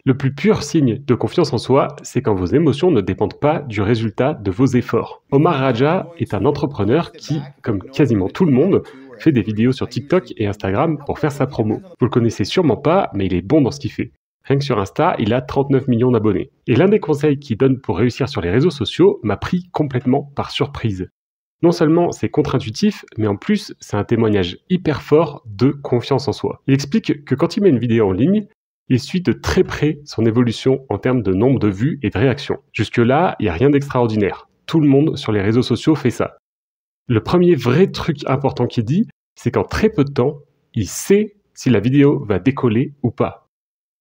Le plus pur signe de confiance en soi, c'est quand vos émotions ne dépendent pas du résultat de vos efforts. Omar Raja est un entrepreneur qui, comme quasiment tout le monde, fait des vidéos sur TikTok et Instagram pour faire sa promo. Vous le connaissez sûrement pas, mais il est bon dans ce qu'il fait. Rien que sur Insta, il a 39 millions d'abonnés. Et l'un des conseils qu'il donne pour réussir sur les réseaux sociaux m'a pris complètement par surprise. Non seulement c'est contre-intuitif, mais en plus c'est un témoignage hyper fort de confiance en soi. Il explique que quand il met une vidéo en ligne, il suit de très près son évolution en termes de nombre de vues et de réactions. Jusque-là, il n'y a rien d'extraordinaire. Tout le monde sur les réseaux sociaux fait ça. Le premier vrai truc important qu'il dit, c'est qu'en très peu de temps, il sait si la vidéo va décoller ou pas.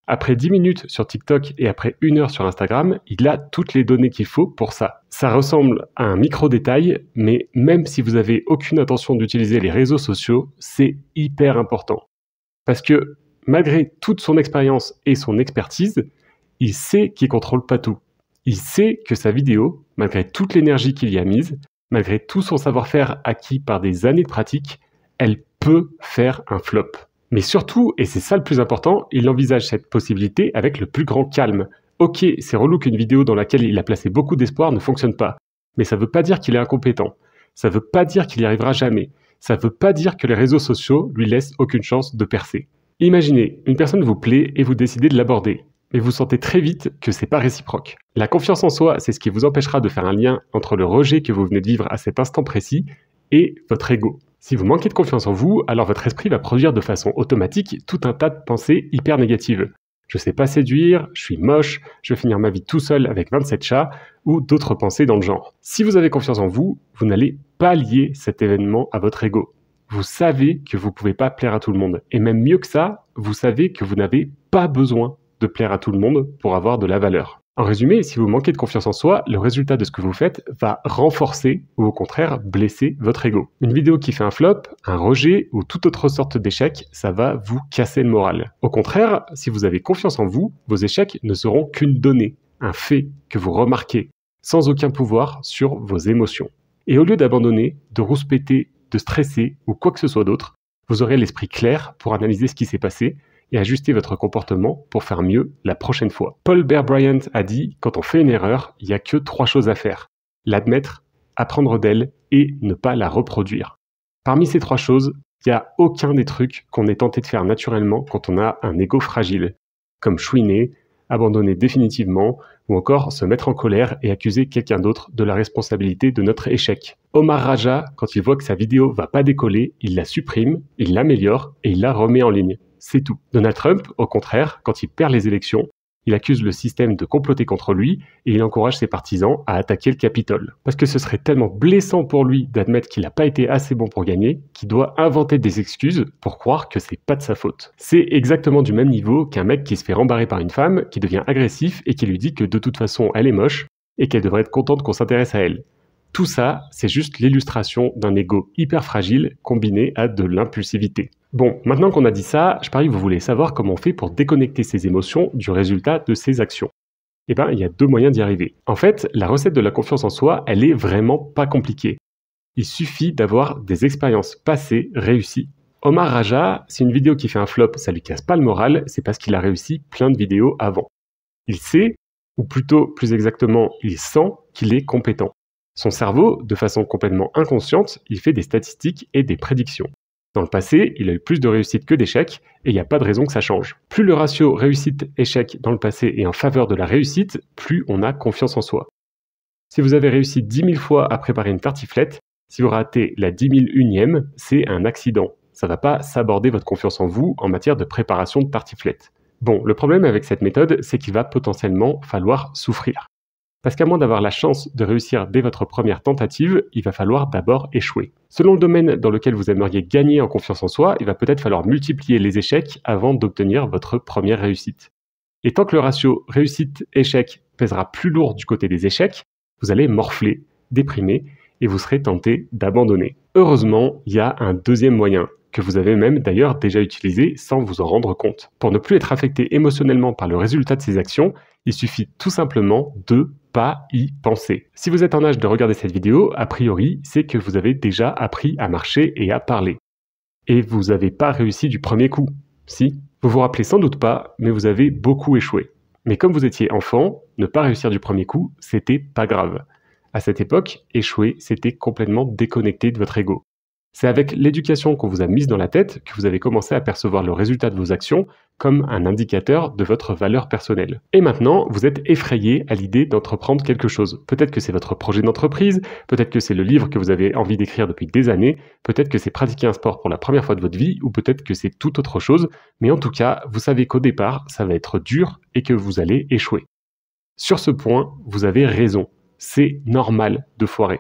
Après 10 minutes sur TikTok et après 1 heure sur Instagram, il a toutes les données qu'il faut pour ça. Ça ressemble à un micro-détail, mais même si vous n'avez aucune intention d'utiliser les réseaux sociaux, c'est hyper important. Parce que malgré toute son expérience et son expertise, il sait qu'il ne contrôle pas tout. Il sait que sa vidéo, malgré toute l'énergie qu'il y a mise, malgré tout son savoir-faire acquis par des années de pratique, elle peut faire un flop. Mais surtout, et c'est ça le plus important, il envisage cette possibilité avec le plus grand calme. Ok, c'est relou qu'une vidéo dans laquelle il a placé beaucoup d'espoir ne fonctionne pas, mais ça ne veut pas dire qu'il est incompétent. Ça ne veut pas dire qu'il n'y arrivera jamais. Ça ne veut pas dire que les réseaux sociaux lui laissent aucune chance de percer. Imaginez, une personne vous plaît et vous décidez de l'aborder, mais vous sentez très vite que c'est pas réciproque. La confiance en soi, c'est ce qui vous empêchera de faire un lien entre le rejet que vous venez de vivre à cet instant précis et votre ego. Si vous manquez de confiance en vous, alors votre esprit va produire de façon automatique tout un tas de pensées hyper négatives. Je sais pas séduire, je suis moche, je vais finir ma vie tout seul avec 27 chats, ou d'autres pensées dans le genre. Si vous avez confiance en vous, vous n'allez pas lier cet événement à votre ego. Vous savez que vous ne pouvez pas plaire à tout le monde. Et même mieux que ça, vous savez que vous n'avez pas besoin de plaire à tout le monde pour avoir de la valeur. En résumé, si vous manquez de confiance en soi, le résultat de ce que vous faites va renforcer ou au contraire blesser votre ego. Une vidéo qui fait un flop, un rejet ou toute autre sorte d'échec, ça va vous casser le moral. Au contraire, si vous avez confiance en vous, vos échecs ne seront qu'une donnée, un fait que vous remarquez, sans aucun pouvoir sur vos émotions. Et au lieu d'abandonner, de rouspéter, de stresser ou quoi que ce soit d'autre, vous aurez l'esprit clair pour analyser ce qui s'est passé et ajuster votre comportement pour faire mieux la prochaine fois. Paul Bear Bryant a dit « Quand on fait une erreur, il n'y a que 3 choses à faire. L'admettre, apprendre d'elle et ne pas la reproduire. » Parmi ces 3 choses, il n'y a aucun des trucs qu'on est tenté de faire naturellement quand on a un ego fragile, comme chouiner, abandonner définitivement ou encore se mettre en colère et accuser quelqu'un d'autre de la responsabilité de notre échec. Omar Raja, quand il voit que sa vidéo va pas décoller, il la supprime, il l'améliore et il la remet en ligne. C'est tout. Donald Trump, au contraire, quand il perd les élections, il accuse le système de comploter contre lui et il encourage ses partisans à attaquer le Capitole. Parce que ce serait tellement blessant pour lui d'admettre qu'il n'a pas été assez bon pour gagner, qu'il doit inventer des excuses pour croire que c'est pas de sa faute. C'est exactement du même niveau qu'un mec qui se fait rembarrer par une femme, qui devient agressif et qui lui dit que de toute façon elle est moche et qu'elle devrait être contente qu'on s'intéresse à elle. Tout ça, c'est juste l'illustration d'un ego hyper fragile combiné à de l'impulsivité. Bon, maintenant qu'on a dit ça, je parie que vous voulez savoir comment on fait pour déconnecter ses émotions du résultat de ses actions. Eh bien, il y a 2 moyens d'y arriver. En fait, la recette de la confiance en soi, elle est vraiment pas compliquée. Il suffit d'avoir des expériences passées réussies. Omar Raja, si une vidéo qui fait un flop, ça lui casse pas le moral, c'est parce qu'il a réussi plein de vidéos avant. Il sait, ou plutôt, plus exactement, il sent qu'il est compétent. Son cerveau, de façon complètement inconsciente, il fait des statistiques et des prédictions. Dans le passé, il a eu plus de réussites que d'échecs, et il n'y a pas de raison que ça change. Plus le ratio réussite-échec dans le passé est en faveur de la réussite, plus on a confiance en soi. Si vous avez réussi 10 000 fois à préparer une tartiflette, si vous ratez la 10 001e, c'est un accident. Ça ne va pas s'aborder votre confiance en vous en matière de préparation de tartiflette. Bon, le problème avec cette méthode, c'est qu'il va potentiellement falloir souffrir. Parce qu'à moins d'avoir la chance de réussir dès votre première tentative, il va falloir d'abord échouer. Selon le domaine dans lequel vous aimeriez gagner en confiance en soi, il va peut-être falloir multiplier les échecs avant d'obtenir votre première réussite. Et tant que le ratio réussite-échec pèsera plus lourd du côté des échecs, vous allez morfler, déprimer et vous serez tenté d'abandonner. Heureusement, il y a un deuxième moyen, que vous avez même d'ailleurs déjà utilisé sans vous en rendre compte. Pour ne plus être affecté émotionnellement par le résultat de ces actions, il suffit tout simplement de pas y penser. Si vous êtes en âge de regarder cette vidéo, a priori, c'est que vous avez déjà appris à marcher et à parler. Et vous n'avez pas réussi du premier coup. Si, vous vous rappelez sans doute pas, mais vous avez beaucoup échoué. Mais comme vous étiez enfant, ne pas réussir du premier coup, c'était pas grave. À cette époque, échouer, c'était complètement déconnecté de votre ego. C'est avec l'éducation qu'on vous a mise dans la tête que vous avez commencé à percevoir le résultat de vos actions comme un indicateur de votre valeur personnelle. Et maintenant, vous êtes effrayé à l'idée d'entreprendre quelque chose. Peut-être que c'est votre projet d'entreprise, peut-être que c'est le livre que vous avez envie d'écrire depuis des années, peut-être que c'est pratiquer un sport pour la première fois de votre vie, ou peut-être que c'est toute autre chose, mais en tout cas, vous savez qu'au départ, ça va être dur et que vous allez échouer. Sur ce point, vous avez raison. C'est normal de foirer.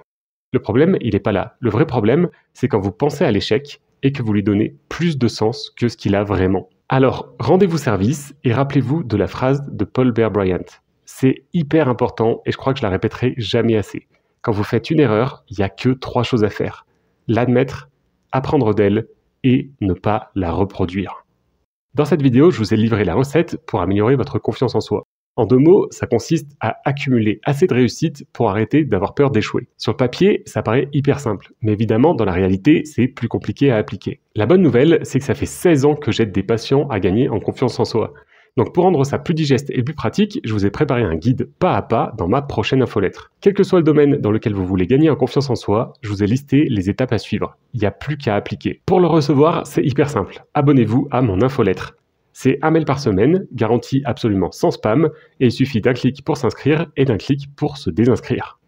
Le problème, il n'est pas là. Le vrai problème, c'est quand vous pensez à l'échec et que vous lui donnez plus de sens que ce qu'il a vraiment. Alors, rendez-vous service et rappelez-vous de la phrase de Paul Bear Bryant. C'est hyper important et je crois que je la répéterai jamais assez. Quand vous faites une erreur, il n'y a que 3 choses à faire. L'admettre, apprendre d'elle et ne pas la reproduire. Dans cette vidéo, je vous ai livré la recette pour améliorer votre confiance en soi. En 2 mots, ça consiste à accumuler assez de réussite pour arrêter d'avoir peur d'échouer. Sur le papier, ça paraît hyper simple, mais évidemment, dans la réalité, c'est plus compliqué à appliquer. La bonne nouvelle, c'est que ça fait 16 ans que j'aide des patients à gagner en confiance en soi. Donc pour rendre ça plus digeste et plus pratique, je vous ai préparé un guide pas à pas dans ma prochaine infolettre. Quel que soit le domaine dans lequel vous voulez gagner en confiance en soi, je vous ai listé les étapes à suivre. Il n'y a plus qu'à appliquer. Pour le recevoir, c'est hyper simple. Abonnez-vous à mon infolettre. C'est un mail par semaine, garanti absolument sans spam, et il suffit d'un clic pour s'inscrire et d'un clic pour se désinscrire.